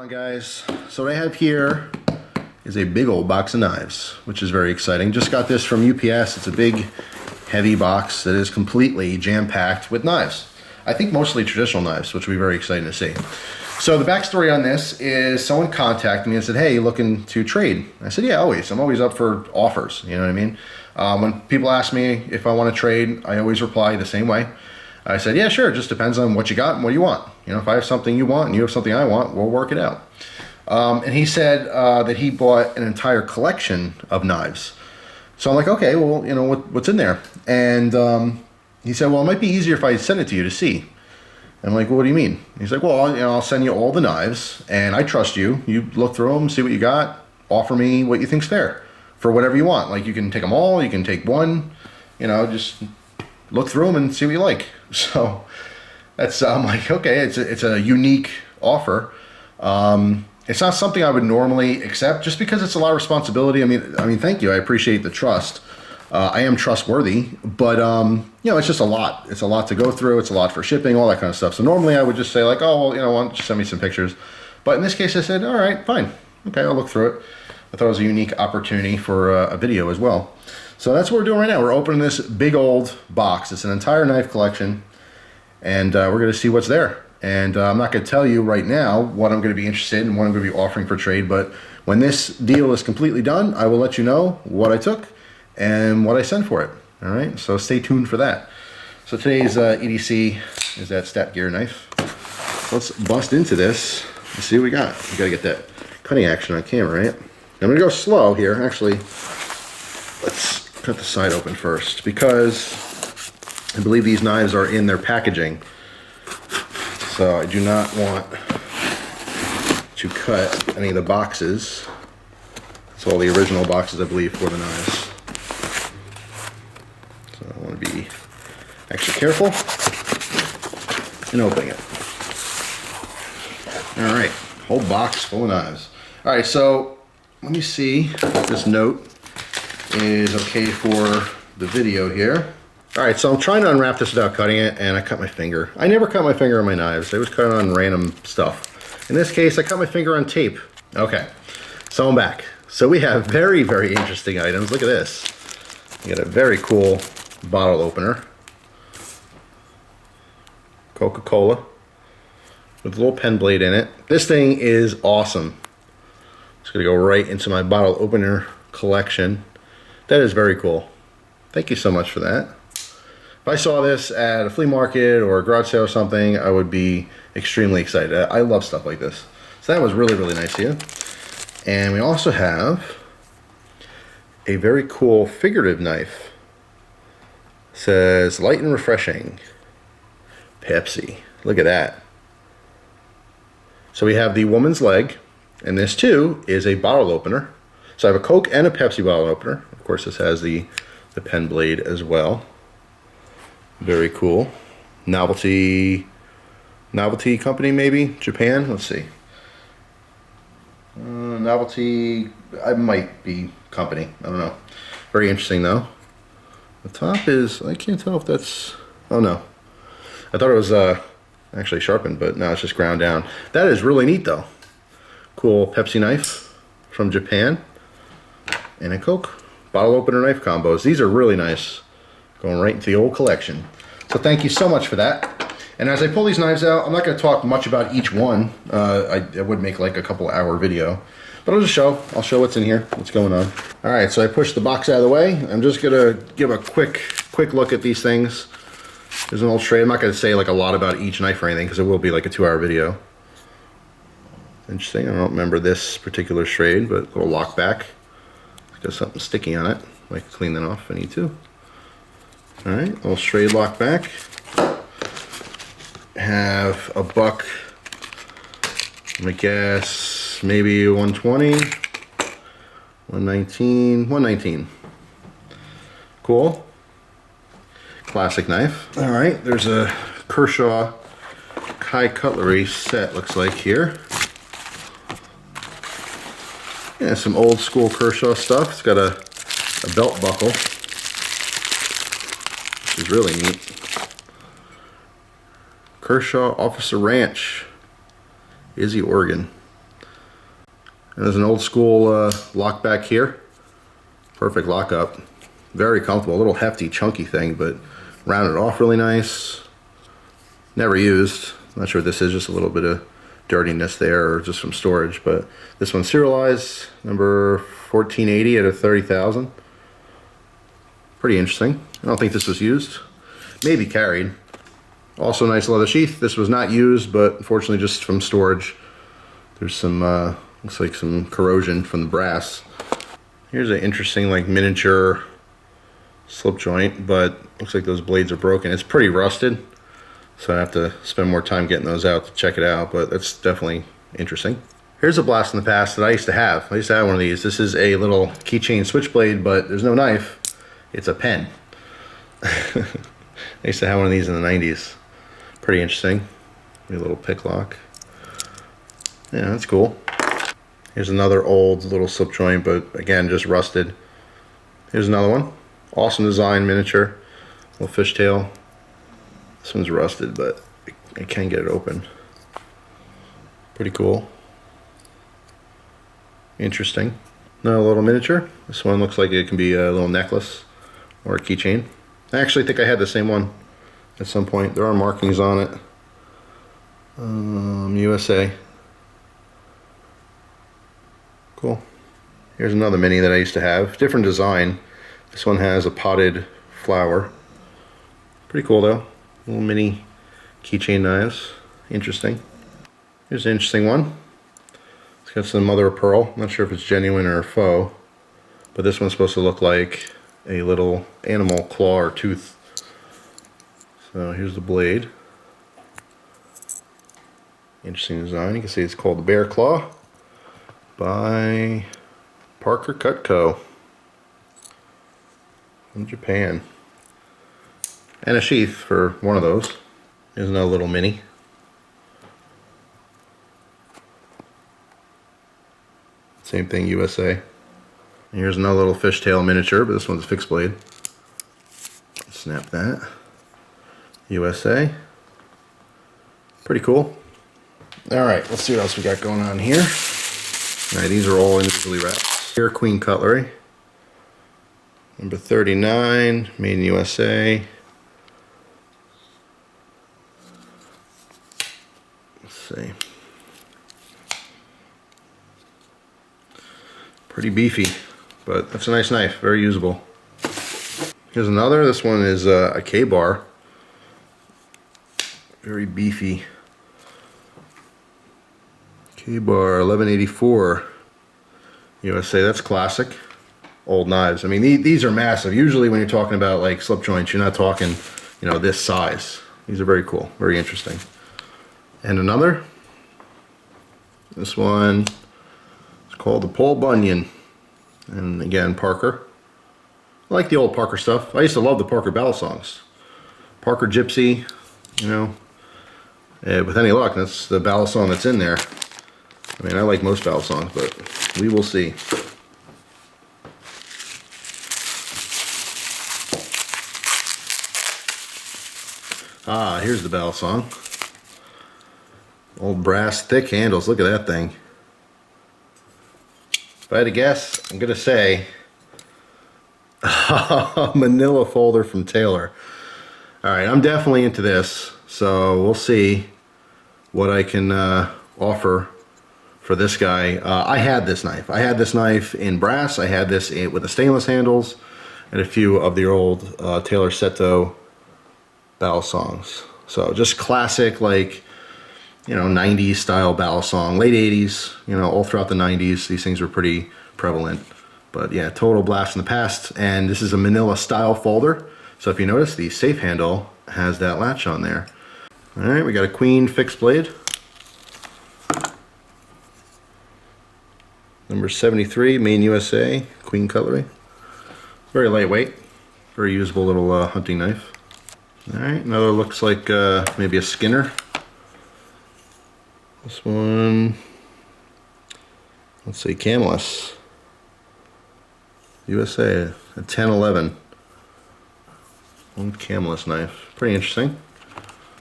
on, guys? So what I have here is a big old box of knives, which is very exciting. Just got this from UPS. It's a big, heavy box that is completely jam-packed with knives. I think mostly traditional knives, which will be very exciting to see. So the backstory on this is someone contacted me and said, hey, you looking to trade? I said, yeah, always. I'm always up for offers, you know what I mean? When people ask me if I want to trade, I always reply the same way. I said, yeah, sure, it just depends on what you got and what you want. You know, if I have something you want and you have something I want, we'll work it out. And he said that he bought an entire collection of knives. So I'm like, okay, well, you know, what's in there? And he said, well, it might be easier if I send it to you to see. I'm like, well, what do you mean? He's like, well, you know, I'll send you all the knives, and I trust you. You look through them, see what you got, offer me what you think's fair for whatever you want. Like, you can take them all, you can take one, you know, just look through them and see what you like. So that's, I'm like, okay, it's a unique offer. It's not something I would normally accept just because it's a lot of responsibility. I mean, thank you. I appreciate the trust. I am trustworthy, but you know, it's just a lot. It's a lot to go through. It's a lot for shipping, all that kind of stuff. So normally I would just say like, oh, well, you know, why don't you send me some pictures? But in this case, I said, all right, fine. Okay, I'll look through it. I thought it was a unique opportunity for a video as well. So that's what we're doing right now. We're opening this big old box. It's an entire knife collection, and we're going to see what's there. And I'm not going to tell you right now what I'm going to be interested in and what I'm going to be offering for trade, but when this deal is completely done, I will let you know what I took and what I send for it. All right, so stay tuned for that. So today's EDC is that Stat Gear knife. Let's bust into this and see what we got. We gotta get that cutting action on camera, right? I'm gonna go slow here. Actually, let's cut the side open first because I believe these knives are in their packaging. So I do not want to cut any of the boxes. It's all the original boxes, I believe, for the knives. So I want to be extra careful in opening it. All right, whole box full of knives. All right, so let me see if this note is okay for the video here. All right, so I'm trying to unwrap this without cutting it, and I cut my finger. I never cut my finger on my knives. I was cut on random stuff. In this case, I cut my finger on tape. Okay, so I'm back. So we have very, very interesting items. Look at this. We got a very cool bottle opener. Coca-Cola with a little pen blade in it. This thing is awesome. It's gonna go right into my bottle opener collection. That is very cool. Thank you so much for that. If I saw this at a flea market or a garage sale or something, I would be extremely excited. I love stuff like this. So that was really, really nice of you. And we also have a very cool figurative knife. It says light and refreshing. Pepsi. Look at that. So we have the woman's leg, and this too is a bottle opener. So I have a Coke and a Pepsi bottle opener. Of course, this has the pen blade as well. Very cool. Novelty company, maybe? Japan? Let's see. Novelty, I might be company. I don't know. Very interesting though. The top is, I can't tell if that's, oh no. I thought it was actually sharpened, but no, it's just ground down. That is really neat though. Cool Pepsi knife from Japan. And a Coke bottle opener knife combos. These are really nice. Going right into the old collection. So thank you so much for that. And as I pull these knives out, I'm not going to talk much about each one. I would make like a couple-hour video. But I'll show what's in here, what's going on. All right, so I pushed the box out of the way. I'm just going to give a quick look at these things. There's an old tray. I'm not going to say like a lot about each knife or anything because it will be like a 2-hour video. Interesting. I don't remember this particular shade, but a little lock back. It's got something sticky on it. I can clean that off if I need to. All right, little straight lock back. Have a buck, I guess maybe 120, 119, 119. Cool. Classic knife. All right, there's a Kershaw Kai cutlery set, looks like here. Yeah, some old school Kershaw stuff. It's got a belt buckle, which is really neat. Kershaw Officer Ranch, Izzy, Oregon. There's an old school lock back here. Perfect lockup. Very comfortable. A little hefty, chunky thing, but rounded off really nice. Never used. Not sure what this is, just a little bit of dirtiness there or just from storage, but this one's serialized, number 1480 out of 30,000. Pretty interesting. I don't think this was used. Maybe carried. Also nice leather sheath. This was not used, but unfortunately just from storage. There's some, looks like some corrosion from the brass. Here's an interesting like miniature slip joint, but looks like those blades are broken. It's pretty rusted, so I have to spend more time getting those out to check it out, but that's definitely interesting. Here's a blast in the past that I used to have. I used to have one of these. This is a little keychain switchblade, but there's no knife. It's a pen. I used to have one of these in the 90s. Pretty interesting. A little pick lock. Yeah, that's cool. Here's another old little slip joint, but again, just rusted. Here's another one. Awesome design, miniature. Little fishtail. This one's rusted, but I can get it open. Pretty cool. Interesting. Another little miniature. This one looks like it can be a little necklace or a keychain. I actually think I had the same one at some point. There are markings on it. USA. Cool. Here's another mini that I used to have. Different design. This one has a potted flower. Pretty cool though. Little mini keychain knives. Interesting. Here's an interesting one. It's got some mother of pearl. I'm not sure if it's genuine or faux, but this one's supposed to look like a little animal claw or tooth. So here's the blade. Interesting design. You can see it's called the Bear Claw by Parker Cutco from Japan. And a sheath for one of those. Here's another little mini. Same thing, USA. And here's another little fishtail miniature, but this one's a fixed blade. Snap that. USA. Pretty cool. Alright, let's see what else we got going on here. Alright, these are all individually wrapped. Here, Queen Cutlery. Number 39, made in USA. Let's see. Pretty beefy, but that's a nice knife, very usable. Here's another. This one is a K-bar. Very beefy. K-bar 1184 USA. That's classic. Old knives. I mean, these are massive. Usually when you're talking about like slip joints, you're not talking, you know, this size. These are very cool, very interesting. And another. This one is called the Paul Bunyan. And again, Parker. I like the old Parker stuff. I used to love the Parker ballad songs. Parker Gypsy, you know. With any luck, that's the ballad song that's in there. I mean, I like most ballad songs, but we will see. Ah, here's the ballad song. Old brass, thick handles. Look at that thing. If I had to guess, I'm going to say Manila folder from Taylor. Alright, I'm definitely into this, so we'll see what I can offer for this guy. I had this knife. I had this knife in brass. I had this with the stainless handles and a few of the old Taylor Seto ballad songs. So just classic, like, you know, 90s style ballad song, late 80s, you know, all throughout the 90s. These things were pretty prevalent. But yeah, total blast in the past. And this is a Manila style folder. So if you notice, the safe handle has that latch on there. All right, we got a Queen fixed blade. Number 73, made in USA, Queen Cutlery. Very lightweight, very usable little hunting knife. All right, another looks like maybe a Skinner. This one, let's see, Camless. USA, a 1011. One Camless knife. Pretty interesting.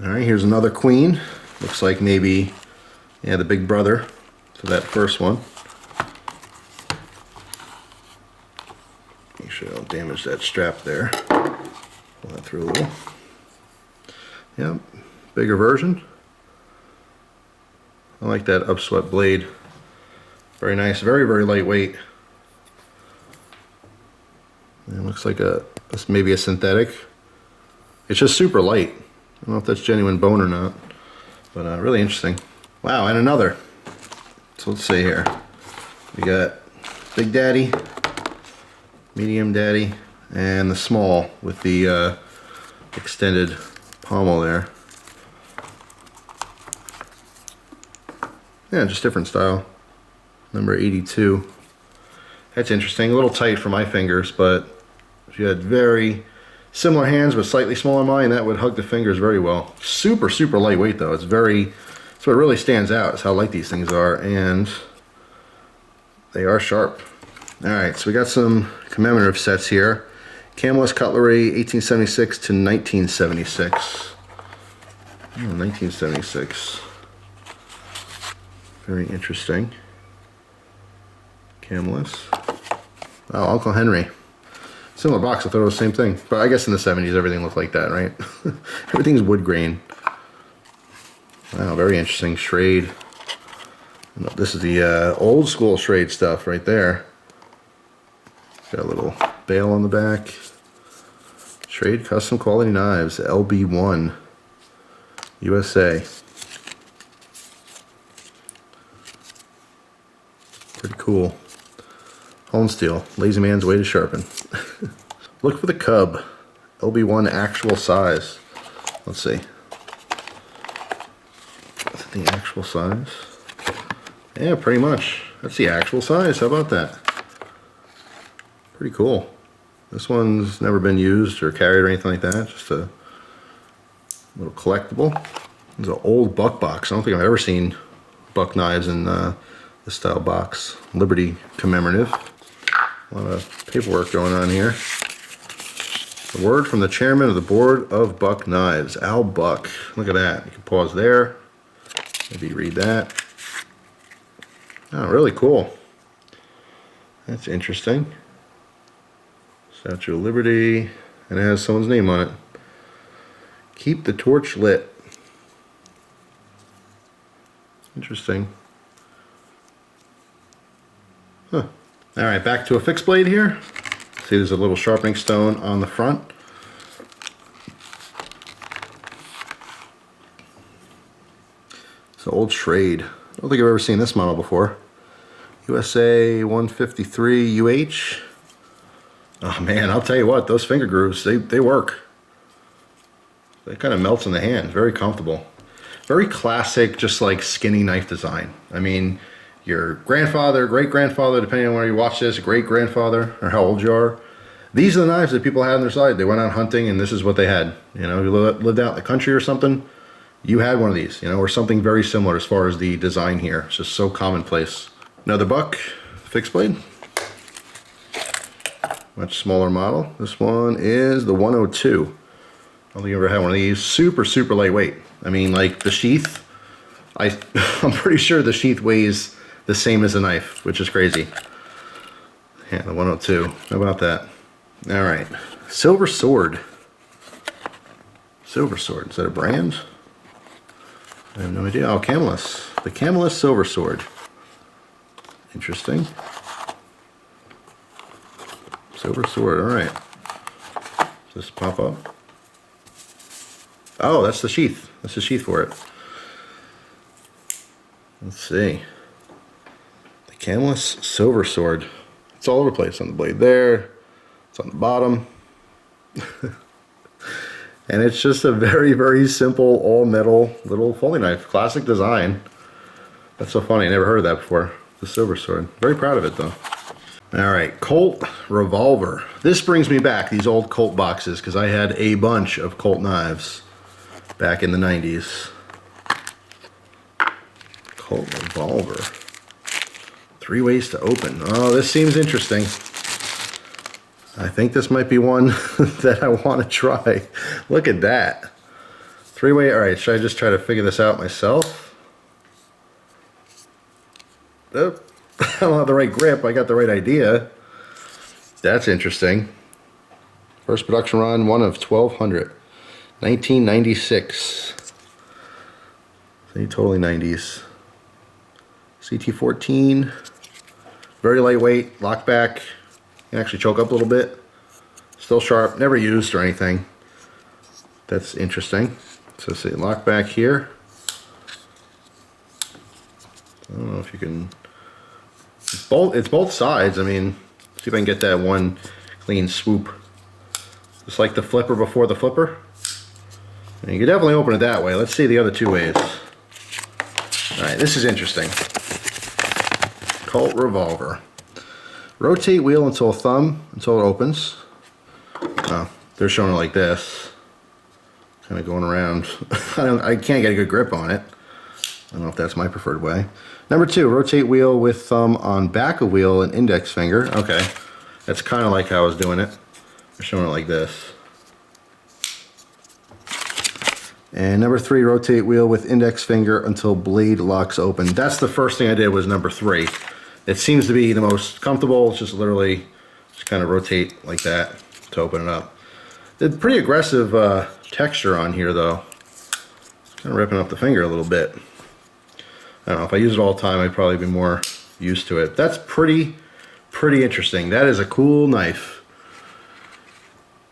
Alright, here's another Queen. Looks like maybe, yeah, the big brother to that first one. sure I don't damage that strap there. Pull that through a little. Yep, bigger version. I like that upswept blade. Very nice, very, very lightweight. And it looks like maybe a synthetic. It's just super light. I don't know if that's genuine bone or not, but really interesting. Wow, and another. So let's see here. We got Big Daddy, Medium Daddy, and the small with the extended pommel there. Yeah, just different style. Number 82. That's interesting. A little tight for my fingers, but if you had very similar hands but slightly smaller than mine, that would hug the fingers very well. Super, super lightweight though. It's what really stands out is how light these things are, and they are sharp. Alright, so we got some commemorative sets here. Camless Cutlery, 1876 to 1976. Oh, 1976. Very interesting. Camless. Oh, Uncle Henry. Similar box, I thought it was the same thing. But I guess in the 70s everything looked like that, right? Everything's wood grain. Wow, very interesting. Schrade. This is the old school Schrade stuff right there. Got a little bail on the back. Schrade Custom Quality Knives, LB1, USA. Pretty cool. Hone steel, lazy man's way to sharpen. Look for the cub, LB1 actual size. Let's see. Is it the actual size? Yeah, pretty much. That's the actual size. How about that? Pretty cool. This one's never been used or carried or anything like that. Just a little collectible. It's an old buck box. I don't think I've ever seen buck knives in this style box. Liberty commemorative. A lot of paperwork going on here. A word from the chairman of the board of Buck Knives, Al Buck. Look at that. You can pause there. Maybe read that. Oh, really cool. That's interesting. Statue of Liberty, and it has someone's name on it. Keep the torch lit. Interesting. Huh. Alright, back to a fixed blade here. See, there's a little sharpening stone on the front. It's an old Schrade. I don't think I've ever seen this model before. USA 153 UH. Oh man, I'll tell you what, those finger grooves, they work. It kind of melts in the hand, very comfortable. Very classic, just like skinny knife design. I mean, your grandfather, great-grandfather, depending on where you watch this, great-grandfather, or how old you are. These are the knives that people had on their side. They went out hunting and this is what they had. You know, you lived out in the country or something, you had one of these, you know, or something very similar as far as the design here. It's just so commonplace. Another buck, fixed blade. Much smaller model. This one is the 102. I don't think I ever had one of these. Super, super lightweight. I mean, like the sheath, I'm pretty sure the sheath weighs the same as the knife, which is crazy. Yeah, the 102. How about that? All right. Silver Sword. Silver Sword. Is that a brand? I have no idea. Oh, Camless. The Camless Silver Sword. Interesting. Silver Sword. All right. Does this pop up? Oh, that's the sheath. That's the sheath for it. Let's see. The Camless Silver Sword. It's all over the place on the blade there. It's on the bottom. And it's just a very, very simple all metal little folding knife. Classic design. That's so funny. I never heard of that before. The Silver Sword. Very proud of it though. Alright, Colt Revolver. This brings me back, these old Colt boxes, because I had a bunch of Colt knives back in the 90s. Colt Revolver. 3 ways to open. Oh, this seems interesting. I think this might be one that I want to try. Look at that. 3-way, alright, should I just try to figure this out myself? Oh, I don't have the right grip, I got the right idea. That's interesting. First production run, one of 1,200. 1996. So totally 90s. CT14. Very lightweight, lock back. You can actually choke up a little bit. Still sharp, never used or anything. That's interesting. So see, lock back here. I don't know if you can. It's both sides. I mean, see if I can get that one clean swoop. Just like the flipper before the flipper. And you can definitely open it that way. Let's see the other two ways. Alright, this is interesting. Colt Revolver. Rotate wheel until it opens. Oh, they're showing it like this. Kind of going around. I can't get a good grip on it. I don't know if that's my preferred way. Number 2, rotate wheel with thumb on back of wheel and index finger. Okay, that's kind of like how I was doing it. They're showing it like this. And number 3, rotate wheel with index finger until blade locks open. That's the first thing I did was number 3. It seems to be the most comfortable. It's just literally just kind of rotate like that to open it up. The pretty aggressive texture on here though. Kind of ripping up the finger a little bit. I don't know, if I use it all the time, I'd probably be more used to it. That's pretty interesting. That is a cool knife.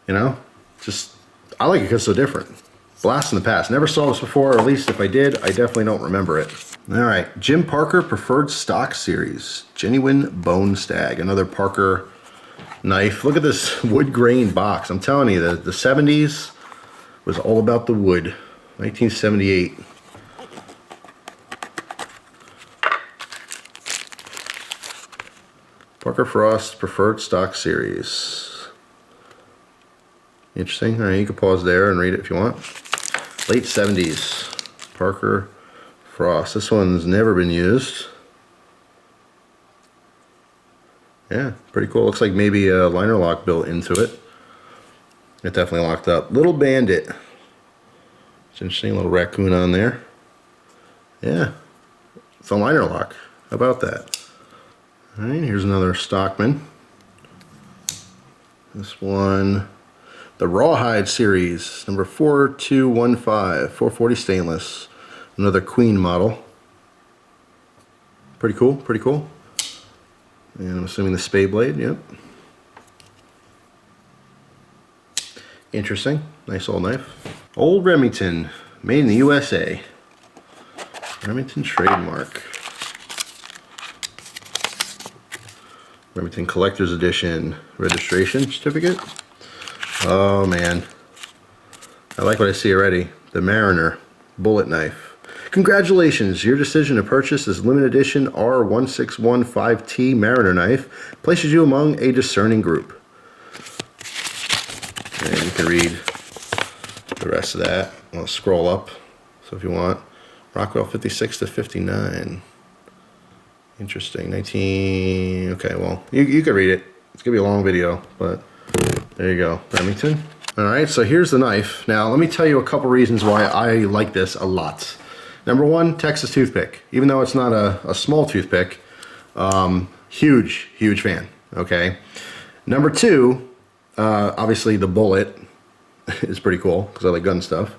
You know, just, I like it because it's so different. Blast in the past. Never saw this before, or at least if I did, I definitely don't remember it. All right, Jim Parker Preferred Stock Series. Genuine Bone Stag. Another Parker knife. Look at this wood grain box. I'm telling you, the 70s was all about the wood. 1978. Parker Frost Preferred Stock Series. Interesting. All right, you can pause there and read it if you want. Late 70s. Parker Frost. This one's never been used. Yeah, pretty cool. Looks like maybe a liner lock built into it. It definitely locked up. Little Bandit. It's interesting. Little raccoon on there. Yeah. It's a liner lock. How about that? Alright, here's another Stockman. This one, the Rawhide series, number 4215, 440 stainless. Another Queen model. Pretty cool, pretty cool. And I'm assuming the spade blade, yep. Interesting, nice old knife. Old Remington, made in the USA. Remington trademark. Remington Collector's Edition registration certificate. Oh man, I like what I see already. The Mariner bullet knife. Congratulations, your decision to purchase this limited edition R1615T Mariner knife places you among a discerning group. And you can read the rest of that. I'll scroll up, so if you want. Rockwell 56 to 59. Interesting. 19. Okay, well, you can read it. It's gonna be a long video, but there you go. Remington. All right, so here's the knife. Now, let me tell you a couple reasons why I like this a lot. Number 1, Texas toothpick. Even though it's not a small toothpick, huge fan. Okay. Number 2, obviously the bullet is pretty cool because I like gun stuff.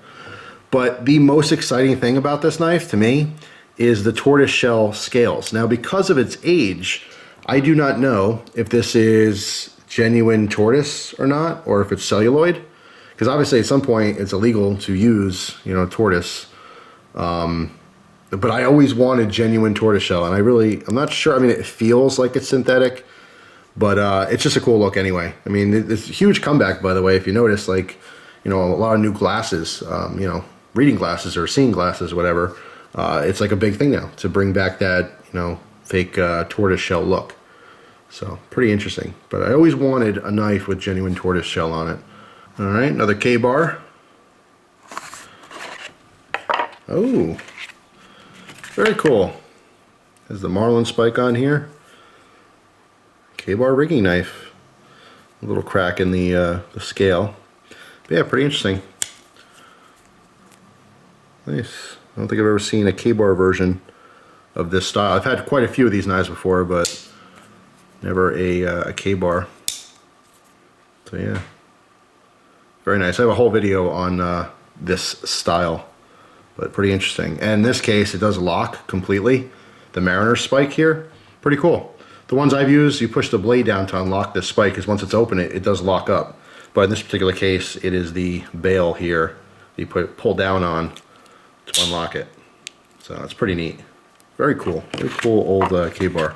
But the most exciting thing about this knife to me is the tortoise shell scales. Now, because of its age, I do not know if this is genuine tortoise or not, or if it's celluloid, because obviously at some point it's illegal to use, you know, tortoise. But I always wanted genuine tortoise shell, and I'm not sure. I mean, it feels like it's synthetic, but it's just a cool look anyway. I mean, it's a huge comeback, by the way. If you notice, like, you know, a lot of new glasses, you know, reading glasses or seeing glasses, whatever. It's like a big thing now to bring back that, you know, fake tortoise shell look. So pretty interesting. But I always wanted a knife with genuine tortoise shell on it. All right, another K-bar. Oh, very cool. There's the Marlin spike on here. K-bar rigging knife. A little crack in the scale. But yeah, pretty interesting. Nice. I don't think I've ever seen a K-bar version of this style. I've had quite a few of these knives before, but never a K-bar. So yeah, very nice. I have a whole video on this style, but pretty interesting. And in this case, it does lock completely. The Mariner spike here, pretty cool. The ones I've used, you push the blade down to unlock this spike, because once it's open, it does lock up. But in this particular case, it is the bail here you pull down on to unlock it. So it's pretty neat. Very cool old K-bar.